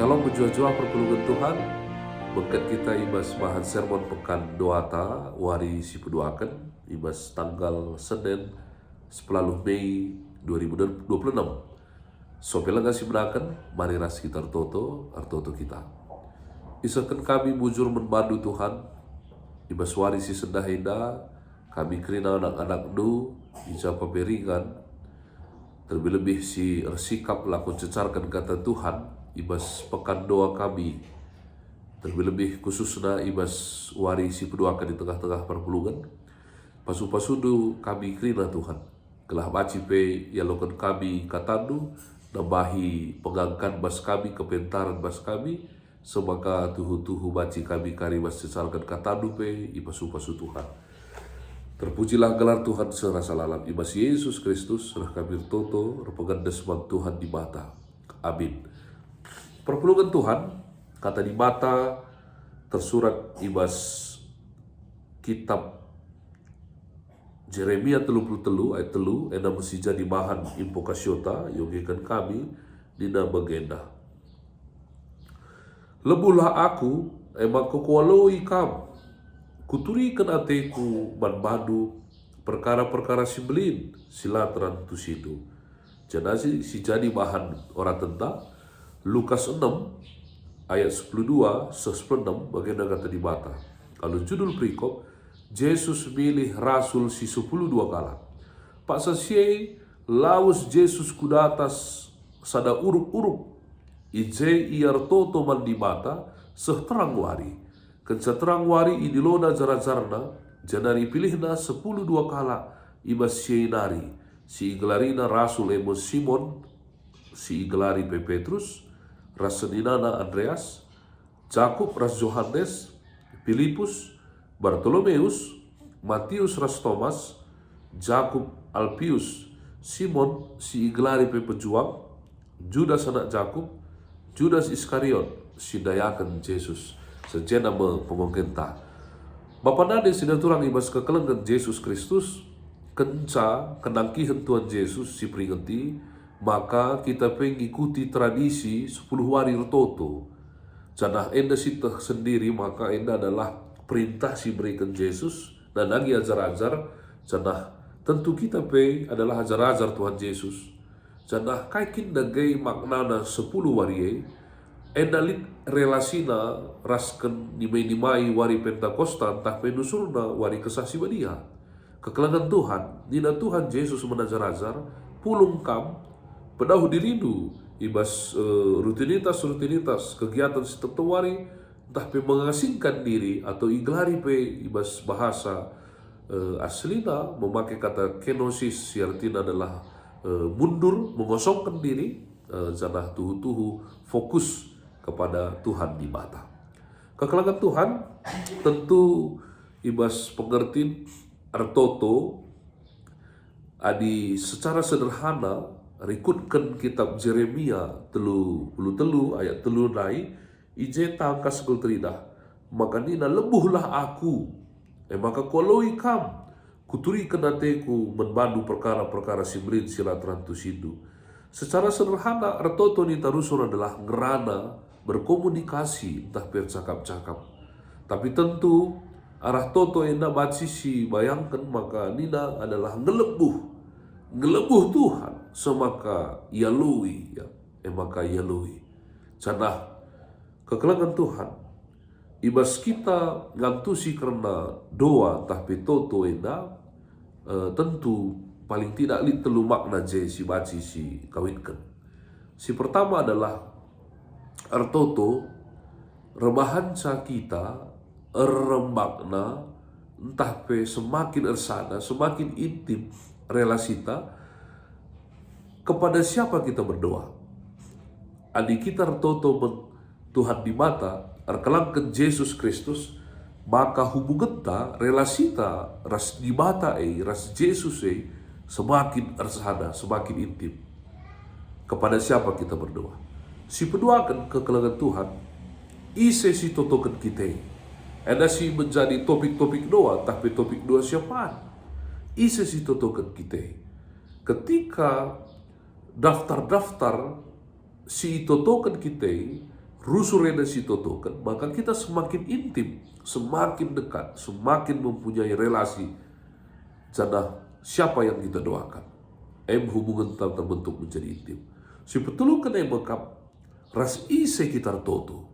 Shalom berjua-jua perpulungan Tuhan. Berkat kita ibas bahan sermon pekan doata wari si peduakan ibas tanggal Senin 10 Mei 2026. So pela ngasih menakan mari ras kita artoto kita. Isakan kami bujur membantu Tuhan ibas wari si sendah ida kami kerina anak-anak du ija pemberingan terlebih si sikap lakon cecarkan kata Tuhan ibas pekan doa kami terlebih khususnya ibas wari si peduakan di tengah-tengah perpulungan pasu-pasudu kami kerina Tuhan kelah baci pe ya lokan kami katandu nambahi pengangkat bas kami kepentaran bas kami semaka tuhu-tuhu baci kami kari bas cecarkan katandu pe ipasu-pasu Tuhan. Terpujilah gelar Tuhan serasa lalam ibas Yesus Kristus rah kami toto repegandes bang Tuhan di mata. Amin. Perpulungan Tuhan kata di mata tersurat ibas kitab Jeremia 33 ayat 3 ena mesti jadi bahan impokasiota yogikan kami dina bagenda. Lebulah aku emang kukualoi kam kuturikan ateku banbadu perkara-perkara simbelin silatran tusidu. Jadi si jadi bahan orang tentang Lukas 6 ayat 12 16 bagian kata di mata. Kalau judul perikop Yesus milih rasul si 10 dua kala. Pak Sasiai laus Yesus kuda atas sada uruk-uruk ije iar toto man di mata seterang wari. Kencaterang wari idilona jara-jarna janari pilihna 10 dua kala ibas sienari si iglarina rasul emo Simon si iglari pe Petrus raseninana Andreas Jakub ras Yohanes Filipus Bartolomeus Matius ras Thomas Jakub Alpius Simon si iglari pe pejuang Judas anak Jakub Judas Iskariot si dayakan Yesus sejena pemongkenta Bapa nade sidaturang ibas kekelengan Yesus Kristus kenca kenangkihan Tuhan Yesus si peringati maka kita pengikuti tradisi 10 hari rototo canah enda sitah sendiri maka enda adalah perintah si berikan Yesus dan lagi ajar-ajar canah tentu kita pe adalah ajar-ajar Tuhan Yesus canah kaikin dagai maknana 10 hari enda lit relasina rasken nimai-nimai wari Pentakosta entah penusurna wari kesasi badia kekelangan Tuhan nina Tuhan Yesus menajar-ajar pulung kam pedahu dirindu ibas rutinitas kegiatan setiap wari entah pe mengasingkan diri atau iglari pe ibas bahasa aslina memakai kata kenosis artinya adalah mundur mengosongkan diri janah tuhu-tuhu fokus kepada Tuhan di mata. Kekelangan Tuhan tentu ibas pengertian artoto adi secara sederhana rikutkan kitab Jeremia telu ayat telu nai ije tangka sekul terida maka nina lebuhlah aku maka koloi kam kuturi kenateku menbandu perkara-perkara simrin silatran tusidu. Secara sederhana artoto ni tarusun adalah ngerana berkomunikasi entah bercakap-cakap tapi tentu arah toto ena batsisi bayangkan maka nina adalah ngelebuh Tuhan semaka yalui ya maka yalui canah kekelangan Tuhan ibas kita ngantusi karena doa tapi toto ena tentu paling tidak telu makna je si baci si kawinkan. Si pertama adalah artoto remahanca kita makna entah pe semakin ersana semakin intim relasita kepada siapa kita berdoa. Adi kita artoto Tuhan di mata arkelangkan Yesus Kristus maka hubungan ta relasita ras di mata ras Yesus semakin ersana semakin intim. Kepada siapa kita berdoa? Si peduakan kekelangan Tuhan ise si totokan kita ada si menjadi topik-topik doa tapi topik doa siapaan ise si totokan kita ketika daftar-daftar si totokan kita rusurena si toto kan, maka kita semakin intim, semakin dekat, semakin mempunyai relasi. Jana siapa yang kita doakan, hubungan terbentuk menjadi intim. Si petulukan makap ras ise kita toto,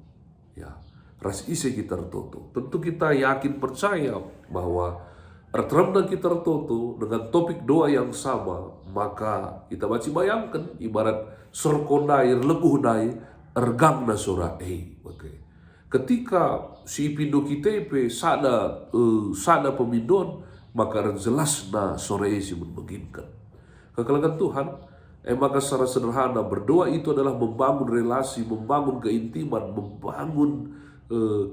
ya ras ise kita toto. Tentu kita yakin percaya bahwa Artramna kita toto dengan topik doa yang sama, maka kita masih bayangkan ibarat serkonai leguh nai ergangna sora ketika si pindo kita sada pemindon, maka jelas na sore si membeginkan kekalangan Tuhan. Maka secara sederhana berdoa itu adalah membangun relasi, membangun keintiman, membangun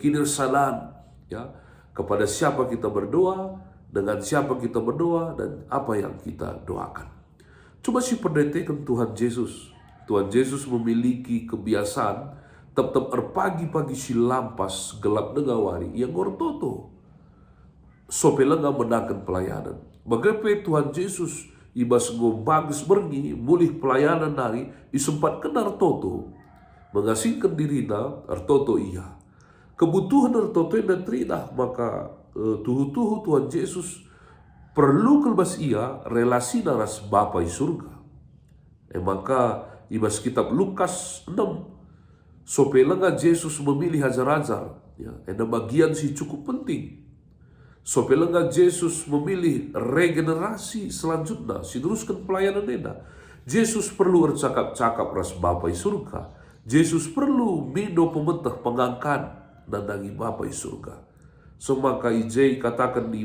kinersalan, ya, kepada siapa kita berdoa, dengan siapa kita berdoa, dan apa yang kita doakan. Coba si perdetekan Tuhan Yesus. Tuhan Yesus memiliki kebiasaan tetap pagi-pagi si lampas gelap dengawari yang gortoto. Sopelenga menangkan pelayanan. Bagaimana Tuhan Yesus ibas bagus bergi mulih pelayanan nari isempat kenar toto mengasingkan dirina artoto iya kebutuhan artoto yang trina, maka tuhu Tuhan Yesus perlu kelbas ia relasi naras Bapa di surga. Maka ibas kitab Lukas 6 sopelenga Yesus memilih hajar-hajar, ya, ada bagian si cukup penting. Sopelenga Yesus memilih regenerasi selanjutnya, si teruskan pelayanan neda. Yesus perlu bercakap-cakap ras Bapa di surga. Yesus perlu mido pementah pengangkat dan dagi Bapa di surga. So maka ijai katakan di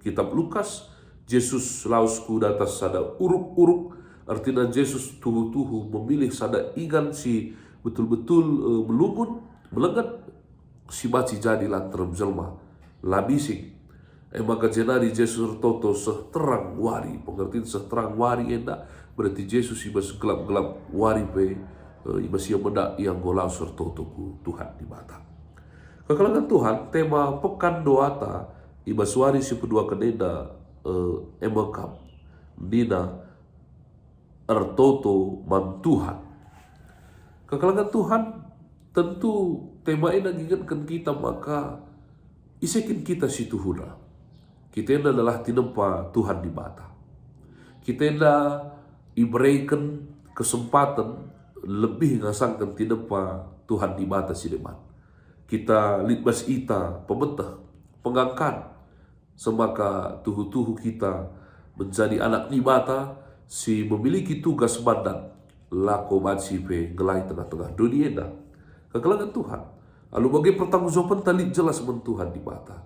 kitab Lukas, Yesus lausku datas sada uruk-uruk, artinya Yesus tuhu-tuhu memilih sada igan si betul-betul melungun, melegat, si baci jadi lantaran jelma labising. Maka jenari Yesus toto seterang wari, pengertian seterang wari enda berarti Yesus ibas gelap-gelap wari pe ibas ia benda yang golau sertoto ku Tuhan di mata. Kekalangan Tuhan, tema pekan doata ibas wari si kedua keneda emakam dina ertoto man Tuhan. Kekalangan Tuhan, tentu tema ini mengingatkan kita, maka isekin kita si Tuhuna. Kita adalah tinempa Tuhan di mata. Kita diberikan kesempatan lebih ngasangkan tinempa Tuhan di mata si depan. Kita litbas ita pemetah, pengangkat, semaka tuhu-tuhu kita menjadi anak di mata, si memiliki tugas mandat lako macipe gelai tengah-tengah dunia dah. Kekalangan Tuhan. Lalu bagi pertanggungjawaban tali jelas men Tuhan di mata.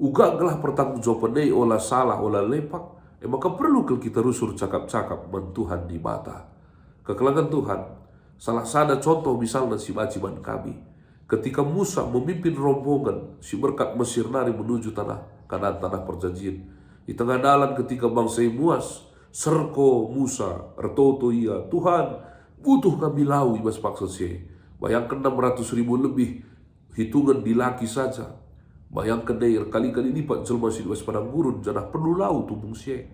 Uga gelah pertanggungjawaban nei olah salah olah lepak, maka perlu kita rusur cakap-cakap men Tuhan di mata. Kekalangan Tuhan. Salah sada contoh misalnya si baciban kami. Ketika Musa memimpin rombongan si berkat Mesir nari menuju kanan tanah perjanjian. Di tengah dalan ketika bangsa Muas serko Musa ertoto ia Tuhan butuh kami lau ibas paksa si. Bayangkan 600.000 lebih hitungan di laki saja. Bayangkan dair kali-kali lipat jelma si ibas padang gurun janah perlu lau tumbung si.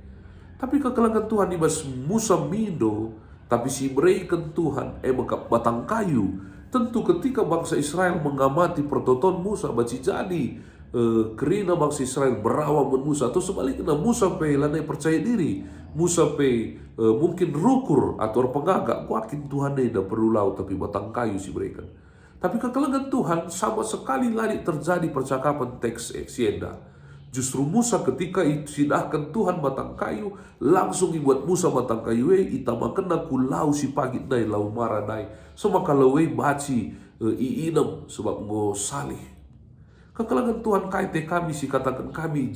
Tapi kekalangan Tuhan ibas Musa mindo, tapi si berikan Tuhan maka batang kayu. Tentu ketika bangsa Israel mengamati pertoton Musa baci jadi kerina bangsa Israel berawam men Musa, atau sebaliknya Musa pe lanai percaya diri, Musa pe mungkin rukur atau pengagak kuakin Tuhan eda perlu lau tapi batang kayu si berikan. Tapi kekalangan Tuhan sama sekali lari terjadi percakapan teks sienda. Justru Musa ketika sidahkan Tuhan batang kayu, langsung dibuat Musa batang kayu itama kena kulau si pagi dai lau marah dai. Sama kalau baci iinem sebab ngo salih. Kekalangan Tuhan kaite kami si katakan kami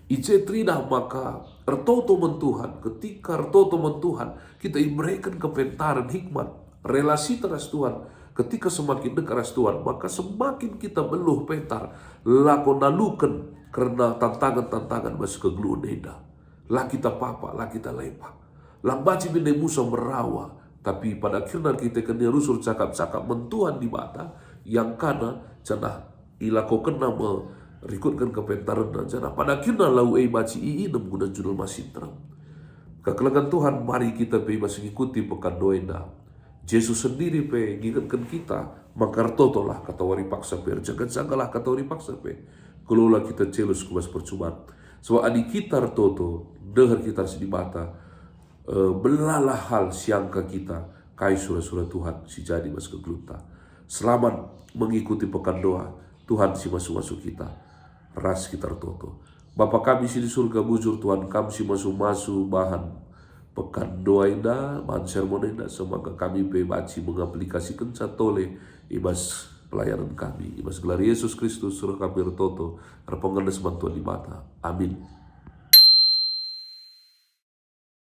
ije trina maka ertoto men Tuhan. Ketika ertoto men Tuhan, kita diberikan kepentaran hikmat, relasi teras Tuhan. Ketika semakin dekat ras Tuhan, maka semakin kita beluh pentar lakon nalukan karena tantangan-tantangan masih kegluan eda. Lah kita papa, lah kita lepak. Lambaci binde Musa merawa, tapi pada akhirnya kita kena rusur cakap-cakap mentuhan di mata yang kana janah ilako kena merikutkan kepentaran dan janah pada akhirnya lau baci iinem guna judul masih terang. Kekalangan Tuhan, mari kita bebas mengikuti pekan doa. Yesus sendiri ngingatkan kita mangkartoto lah kata wari paksa per, jangan-janganlah kata wari paksa pe. Kelola kita celus kubas percuma. Sebab adik kita toto, dehar kita di mata, belalah hal siangka kita, kai surah-surah Tuhan si jadi mas kegeluta. Selamat mengikuti pekan doa, Tuhan si masuk-masuk kita, ras kita toto. Bapa kami si di surga bujur, Tuhan kami si masuk-masuk bahan pekan doa indah, bahan sermon indah, semoga kami bebaci mengaplikasikan catole ibas pelayanan kami. Ibas gelar Yesus Kristus surah kami toto, terpengendes bantuan di mata. Amin.